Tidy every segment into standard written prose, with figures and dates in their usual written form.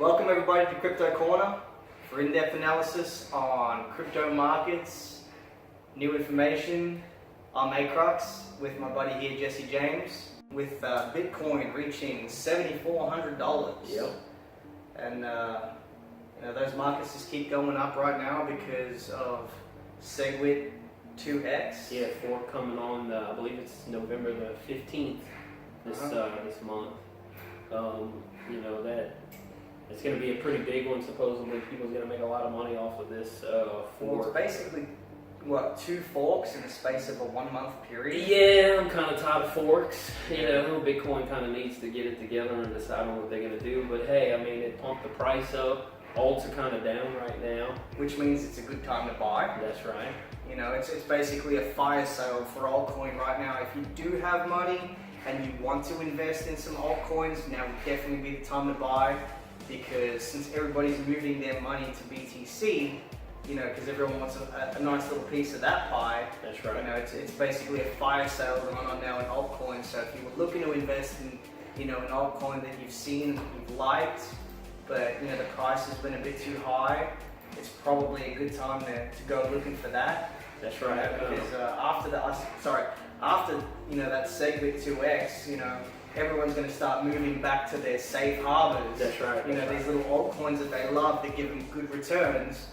Welcome everybody to Crypto Corner for in-depth analysis on crypto markets, new information. I'm Crux with my buddy here, Jesse James, with Bitcoin reaching $7,400. Yep. And those markets just keep going up right now because of SegWit 2X. Yeah, fork coming on. I believe it's November the 15th this month. That it's going to be a pretty big one. Supposedly, people's going to make a lot of money off of this fork. Well, it's basically two forks in the space of a 1 month period. Yeah, I'm kind of tired of forks. Bitcoin kind of needs to get it together and decide on what they're going to do. But hey, I mean, it pumped the price up. Alts are kind of down right now, which means it's a good time to buy. That's right. It's basically a fire sale for altcoin right now. If you do have money and you want to invest in some altcoins, now would definitely be the time to buy, because since everybody's moving their money to BTC, because everyone wants a nice little piece of that pie. That's right. It's basically a fire sale going on now in altcoins. So if you were looking to invest in an altcoin that you've seen, you've liked, but the price has been a bit too high, it's probably a good time to go looking for that. That's right. Because after that SegWit 2X, everyone's going to start moving back to their safe harbors. That's right. These little altcoins that they love that give them good returns,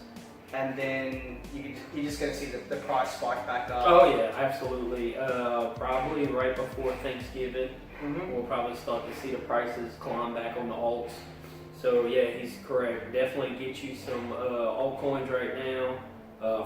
and then you're just going to see the price spike back up. Oh yeah, absolutely. Probably right before Thanksgiving, we'll probably start to see the prices climb back on the alts. So yeah, he's correct. Definitely get you some altcoins right now.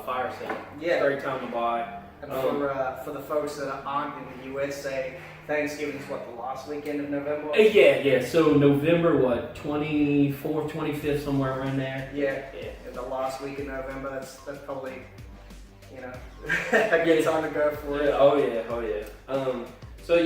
Fire sale. Yeah. Great time to buy. And for the folks that aren't in the USA, Thanksgiving's the last weekend of November? Yeah. So November, 24th, 25th, somewhere around there. Yeah. In the last week of November, that's probably, a good time to go for it. Oh yeah. So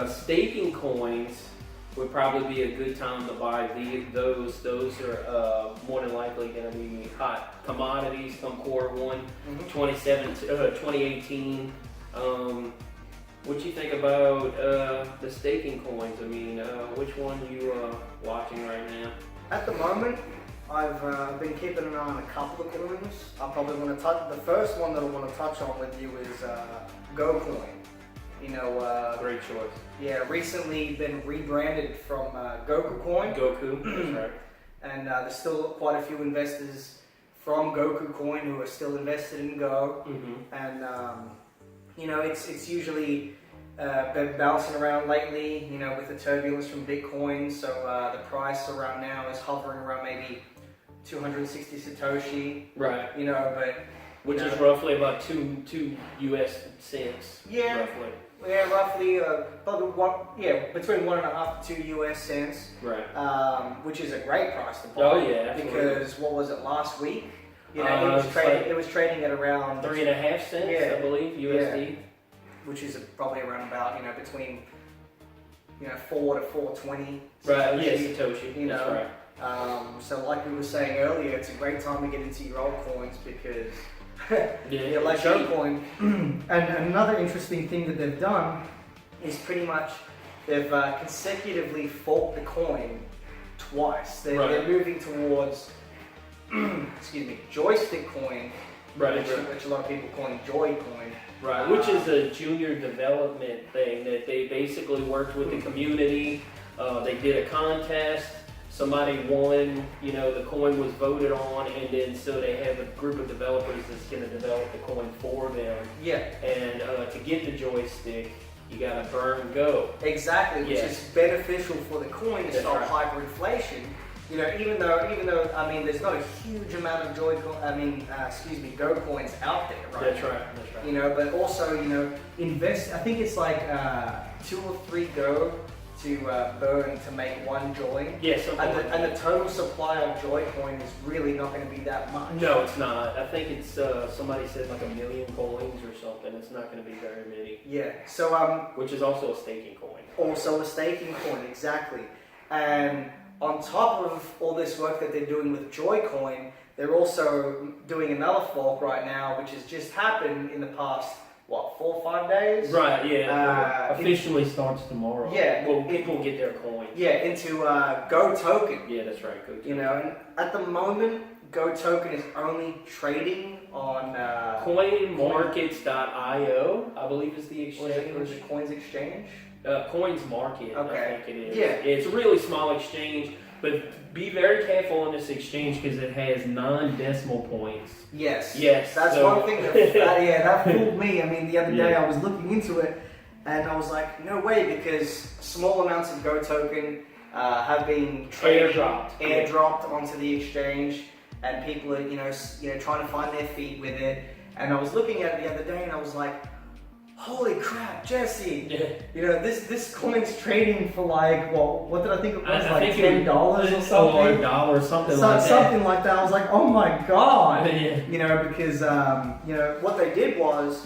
staking coins would probably be a good time to buy those. Those are more than likely going to be hot commodities come quarter one, 2018. What you think about the staking coins? I mean, which one are you watching right now? At the moment, I've been keeping an eye on a couple of coins. I probably want to touch. The first one that I want to touch on with you is GoCoin. Great choice. Yeah, recently been rebranded from GokuCoin. Goku, that's right. And there's still quite a few investors from GokuCoin who are still invested in Go. And it's usually been bouncing around lately, with the turbulence from Bitcoin. So the price around now is hovering around maybe 260 Satoshi. Right. Which is roughly about two US cents. Yeah. Roughly. Yeah, roughly, between 1.5 to 2 US cents. Right. Which is a great price to buy. Oh yeah, absolutely. Because what was it last week? It was trading at around 3.5 cents, I believe, USD. Yeah. Which is probably around about between 4 to 420. Right. Yeah, Satoshi. That's right. So like we were saying earlier, it's a great time to get into your altcoins because like GoCoin. And another interesting thing that they've done is pretty much they've consecutively forked the coin twice. They're moving towards joystick coin, which a lot of people call Joy Coin. Right, which is a junior development thing that they basically worked with the community. They did a contest. Somebody won, the coin was voted on, and then so they have a group of developers that's going to develop the coin for them. Yeah. And to get the joystick, you got to burn Go. Exactly, which is beneficial for the coin to stop hyperinflation. Even though I mean, there's not a huge amount of Go coins out there, right? That's right. But also, invest. I think it's like 2 or 3 Go to burn to make 1 Joy. Yes, and the total supply of Joy coin is really not going to be that much. No, it's not. I think it's somebody said like 1 million coins or something. It's not going to be very many. Yeah. So which is also a staking coin. Also a staking coin, exactly. And on top of all this work that they're doing with Joycoin, they're also doing another fork right now, which has just happened in the past what, 4 or 5 days? Right, yeah. Officially starts tomorrow. Yeah. Well, people get their coins. Yeah, into Go Token. Yeah, that's right. Go Token. You know, and at the moment, Go Token is only trading on coinmarkets.io, I believe is the exchange. Was it Coins Exchange? Coins Market, Okay. I think it is. Yeah. It's a really small exchange, but be very careful on this exchange because it has non-decimal points. Yes. Yes. That's one thing that fooled me. I mean, the other day I was looking into it and I was like, no way, because small amounts of Go Token have been airdropped onto the exchange, and people are, trying to find their feet with it. And I was looking at it the other day and I was like, holy crap, Jesse! Yeah. This coin's trading for like, well, what did I think it was? I like think $10 or something? Or $1, something like that. Something like that. I was like, oh my god! Yeah. Because what they did was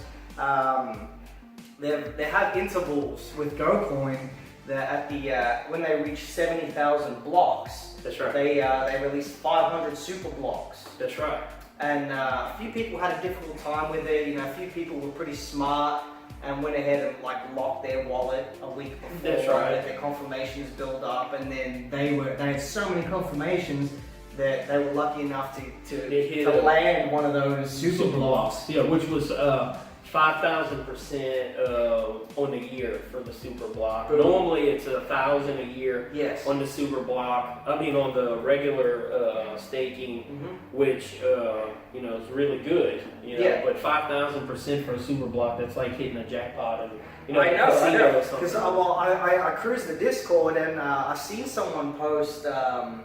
they have intervals with GoCoin that at the when they reach 70,000 blocks. That's right. They released 500 super blocks. That's right. And a few people had a difficult time with it. A few people were pretty smart and went ahead and like locked their wallet a week before. That's right. Let their confirmations build up, and then they had so many confirmations that they were lucky enough to land one of those super blocks. Yeah, which was 5,000% on the year for the super block. Boom. Normally it's 1,000 a year. Yes. On the super block. I mean, on the regular staking, which is really good. Yeah. But 5,000% for a super block, that's like hitting a jackpot. And I know. Because I cruised the Discord and I seen someone post a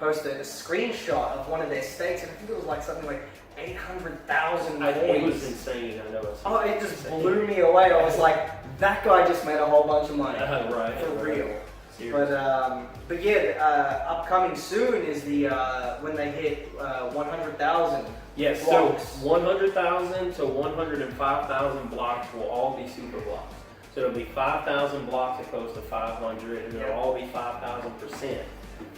screenshot of one of their stakes, and I think it was like something like 800,000 coins. It was insane. I know. It just blew me away. I was like, that guy just made a whole bunch of money. Right. For real. Seriously. But yeah, upcoming soon is the when they hit 100,000. Yes, blocks. So 100,000 to 105,000 blocks will all be super blocks. So it'll be 5,000 blocks opposed to 500, and they'll all be 5,000%.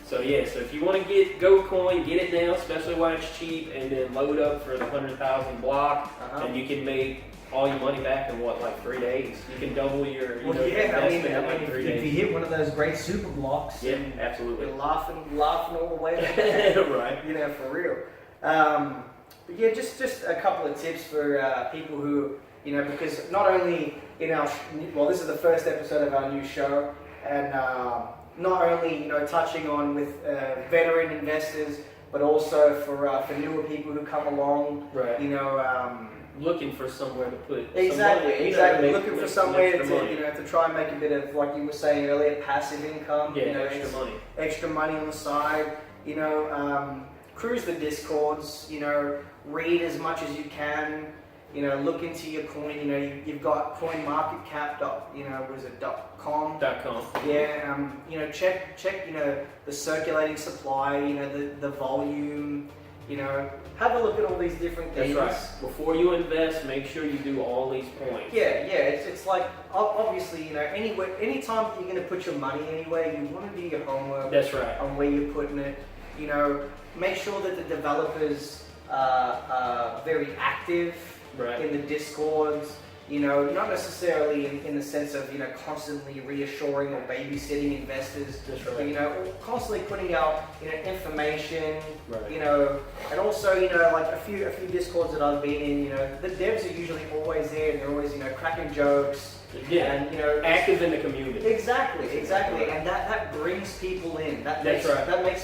So yeah, so if you want to get GoCoin, get it now, especially while it's cheap, and then load up for the 100,000 block, and you can make all your money back in like 3 days. You can double your investment in like 3 days. If you hit one of those great super blocks, yeah, absolutely. You're laughing all the way back. Right. For real. But yeah, just a couple of tips for people who, because not only this is the first episode of our new show, and not only touching on with veteran investors, but also for newer people who come along. Right. Looking for somewhere to put exactly. Looking for somewhere to try and make a bit of, like you were saying earlier, passive income. Yeah, extra money on the side. Cruise the Discords. Read as much as you can. Look into your coin. You've got coinmarketcap.com. Yeah. Check. The circulating supply. The volume. Have a look at all these different things. That's right. Before you invest, make sure you do all these points. Yeah. It's like obviously anytime you're going to put your money anywhere, you want to do your homework. That's right. On where you're putting it. Make sure that the developers are very active. Right. In the Discords, not necessarily in the sense of, constantly reassuring or babysitting investors. That's right. But, constantly putting out, information, right. And also, like a few Discords that I've been in, the devs are usually always there, and they're always, cracking jokes. Yeah. And, active in the community. Exactly. And that brings people in. That makes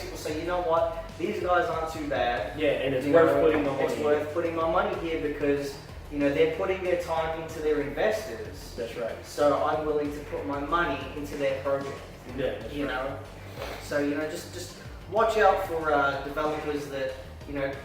people say, you know what? These guys aren't too bad. Yeah, and it's worth putting my money. It's worth putting my money here because they're putting their time into their investors. That's right. So I'm willing to put my money into their project. Yeah, that's right. So just watch out for developers that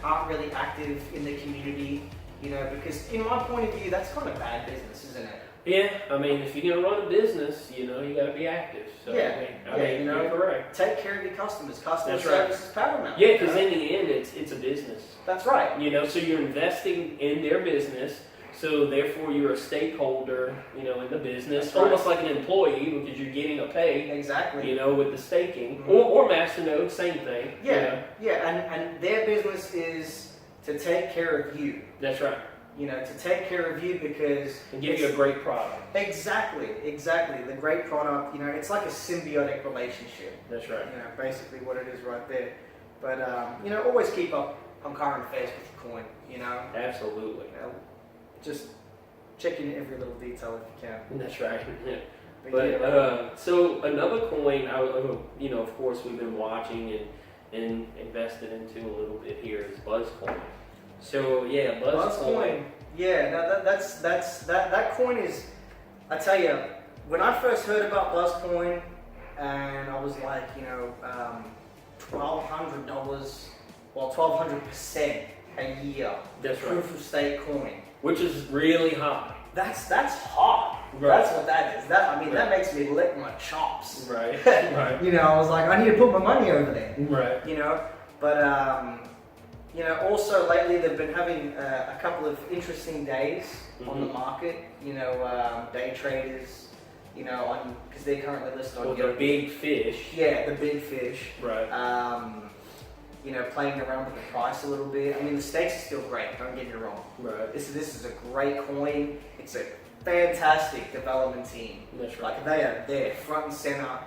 aren't really active in the community. Because in my point of view, that's kind of bad business, isn't it? Yeah, I mean, if you're gonna run a business, you got to be active. So, you're correct. Take care of your customers. Customer service is paramount. Yeah, because in the end, it's a business. That's right. So you're investing in their business. So therefore, you're a stakeholder, in the business, That's almost right. like an employee because you're getting a pay. Exactly. With the staking or Masternode, same thing. Yeah, and their business is to take care of you. That's right. to take care of you because and give you a great product. Exactly. The great product, it's like a symbiotic relationship. That's right. Basically what it is right there. But always keep up on current affairs with the coin. Absolutely. Just check in every little detail if you can. That's right. But so another coin, of course, we've been watching and invested into a little bit here is Buzzcoin. So yeah, Buzzcoin. Yeah, now that coin is. I tell you, when I first heard about Buzzcoin, and I was like, $1,200, well, 1,200% a year. That's right. Proof of stake coin, which is really high. That's hot. Right. That's what that is. That makes me lick my chops. Right. Right. I was like, I need to put my money over there. Right. But also lately they've been having a couple of interesting days on the market. Day traders. Because they're currently listed on. The big fish. Yeah, the big fish. Right. Playing around with the price a little bit. I mean, the stakes are still great. Don't get me wrong. Right. This is a great coin. It's a fantastic development team. That's right. Like they are there, front and center.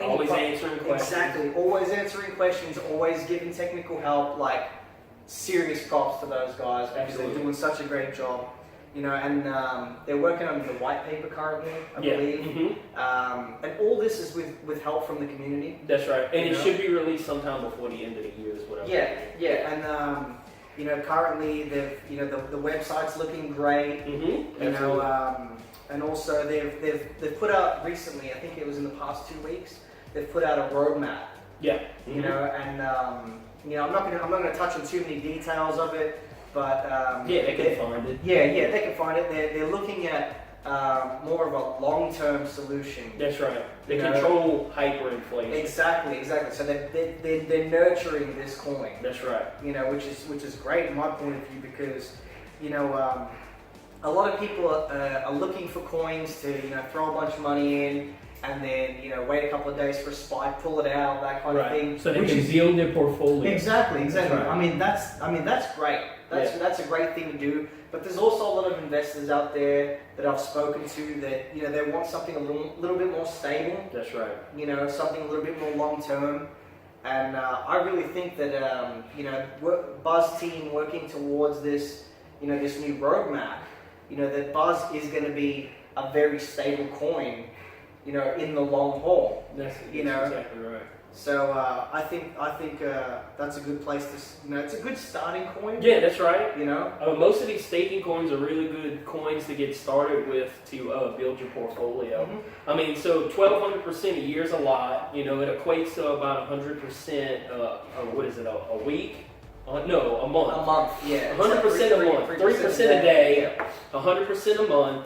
Always answering questions. Exactly. Always answering questions. Always giving technical help. Like serious props to those guys because they're doing such a great job. And they're working on the white paper currently, I believe. Mm-hmm. And all this is with help from the community. That's right. And it should be released sometime before the end of the year, is what I'm Yeah. And currently they've the website's looking great. Mm-hmm. And also they've put out recently, I think it was in the past 2 weeks, they've put out a roadmap. Yeah. Mm-hmm. And I'm not gonna touch on too many details of it. But they can find it. Yeah, they can find it. They're looking at more of a long-term solution. That's right. They control hyperinflation. Exactly. So they're nurturing this coin. That's right. Which is great in my point of view because a lot of people are looking for coins to throw a bunch of money in. And then wait a couple of days for a spike, pull it out, that kind of thing. So they can build their portfolio. Exactly. Right. I mean that's great. That's a great thing to do. But there's also a lot of investors out there that I've spoken to that they want something a little bit more stable. That's right. Something a little bit more long term. And I really think that Buzz team working towards this this new roadmap. That Buzz is going to be a very stable coin. In the long haul. That's exactly right. So I think that's a good place to. It's a good starting coin. Yeah, that's right. Most of these staking coins are really good coins to get started with to build your portfolio. Mm-hmm. I mean, so 1,200% a year is a lot. It equates to about 100%. What is it? A week? No, a month. A month. Yeah. 100% a month. 3% a day. 100% a month.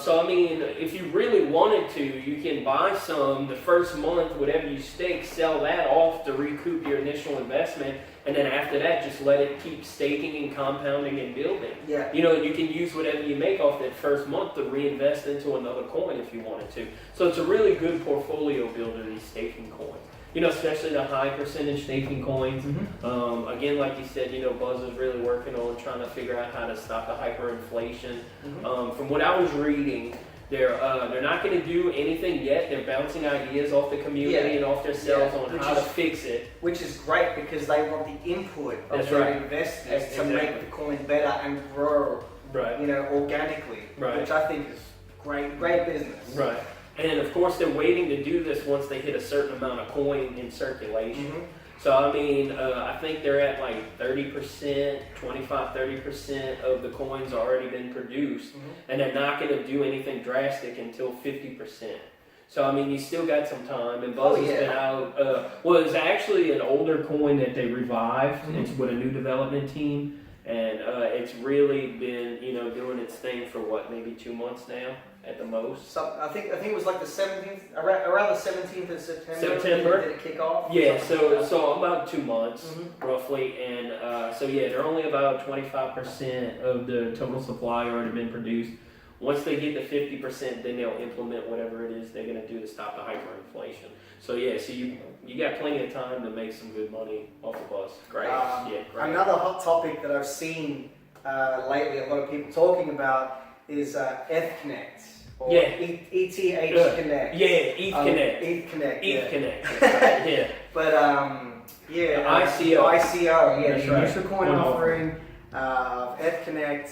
So I mean, if you really wanted to, you can buy some the first month, whatever you stake, sell that off to recoup your initial investment, and then after that, just let it keep staking and compounding and building. Yeah. You can use whatever you make off that first month to reinvest into another coin if you wanted to. So it's a really good portfolio builder, these staking coins. Especially the high percentage staking coins. Mm-hmm. Again, like you said, Buzz is really working on trying to figure out how to stop the hyperinflation. Mm-hmm. From what I was reading, they're not going to do anything yet. They're bouncing ideas off the community and off themselves on how to fix it. Which is great because they want the input of their investors to make the coin better and grow, organically. Right. Which I think is great business. Right. And of course, they're waiting to do this once they hit a certain amount of coin in circulation. Mm-hmm. So, I mean, I think they're at like 30%, 25-30% of the coins already been produced. Mm-hmm. And they're not going to do anything drastic until 50%. So, I mean, you still got some time. And Buzz has been out. It's actually an older coin that they revived. Mm-hmm. It's with a new development team. And it's really been, doing its thing for maybe 2 months now at the most. So I think it was like the 17th, around the 17th of September. Did it kick off? Yeah, so about 2 months, roughly. And they're only about 25% of the total supply already been produced. Once they get to 50%, then they'll implement whatever it is they're going to do to stop the hyperinflation. So you got plenty of time to make some good money off of Buzz. Great. Great. Another hot topic that I've seen lately, a lot of people talking about is ETHConnect. Or ETH Connect. Yeah, ETH Connect. ETH Connect. ETH Connect. Right. Yeah. But ICO. ICO. Yeah, That's the right. initial coin offering of ETHConnect.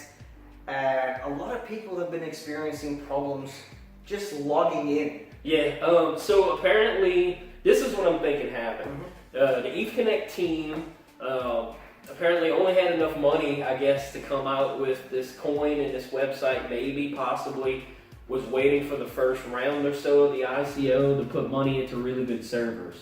And a lot of people have been experiencing problems just logging in. Yeah. So apparently, this is what I'm thinking happened. The ETH Connect team apparently only had enough money, I guess, to come out with this coin and this website. Maybe, possibly, was waiting for the first round or so of the ICO to put money into really good servers.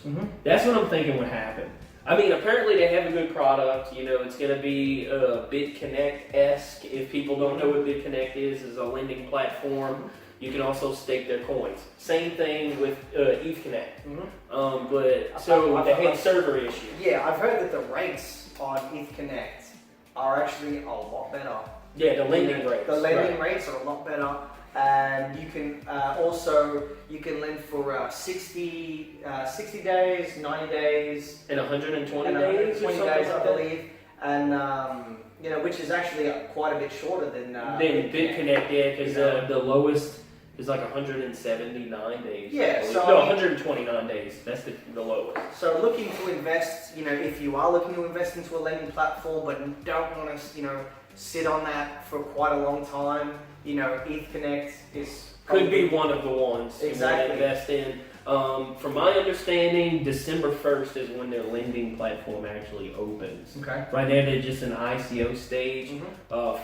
That's what I'm thinking would happen. I mean, apparently they have a good product. You know, it's going to be BitConnect-esque. If people don't know what BitConnect is a lending platform. You can also stake their coins. Same thing with ETH Connect. But so they had server issues. Yeah, I've heard that the rates on ETH Connect are actually a lot better. Yeah, the lending rates. The lending rates are a lot better. And you can you can lend for 60 days, 90 days, and 120 and days, 120 or days, like I believe, and you know, which is actually quite a bit shorter than BitConnect. Yeah, because the lowest is like 179 days. Yeah, so no, 129 days. That's the lowest. So looking to invest, you know, if you are looking to invest into a lending platform, but don't want to, you know, sit on that for quite a long time, you know, ETH Connect could be one of the ones you want to invest in. From my understanding, December 1st is when their lending platform actually opens. Okay. Right now, they're just in ICO stage.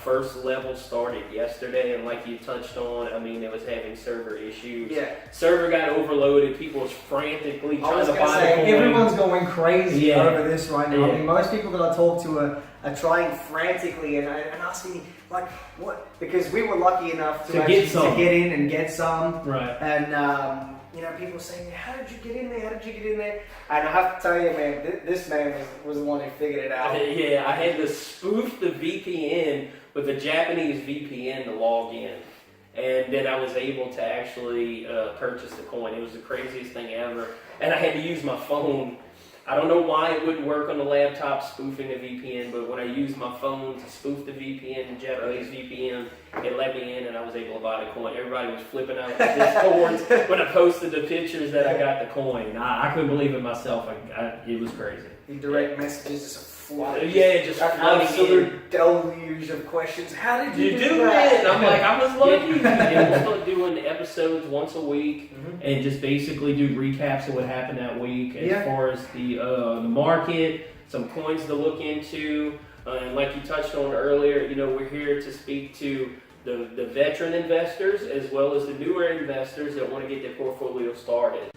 First level started yesterday, and like you touched on, I mean, it was having server issues. Yeah. Server got overloaded. People was frantically trying to buy the coin. Everyone's going crazy over this right now. Yeah. I mean, most people that I talk to are trying frantically and asking me, like, what? Because we were lucky enough to get in and get some. Right. And, you know, people saying, how did you get in there? How did you get in there? And I have to tell you, man, this man was the one who figured it out. Yeah, I had to spoof the VPN with a Japanese VPN to log in. And then I was able to actually purchase the coin. It was the craziest thing ever. And I had to use my phone. I don't know why it wouldn't work on the laptop spoofing a VPN, but when I used my phone to spoof the VPN, the Japanese VPN, it let me in and I was able to buy the coin. Everybody was flipping out the Discords when I posted the pictures that I got the coin. I couldn't believe it myself. It was crazy. The direct messages just flooded. Yeah, just flooding in. Absolute deluge of questions. How did you do that? And I'm like, I was lucky. And we'll start doing episodes once a week and just basically do recaps of what happened that week as far as the market, some coins to look into. And like you touched on earlier, you know, we're here to speak to the veteran investors as well as the newer investors that want to get their portfolio started.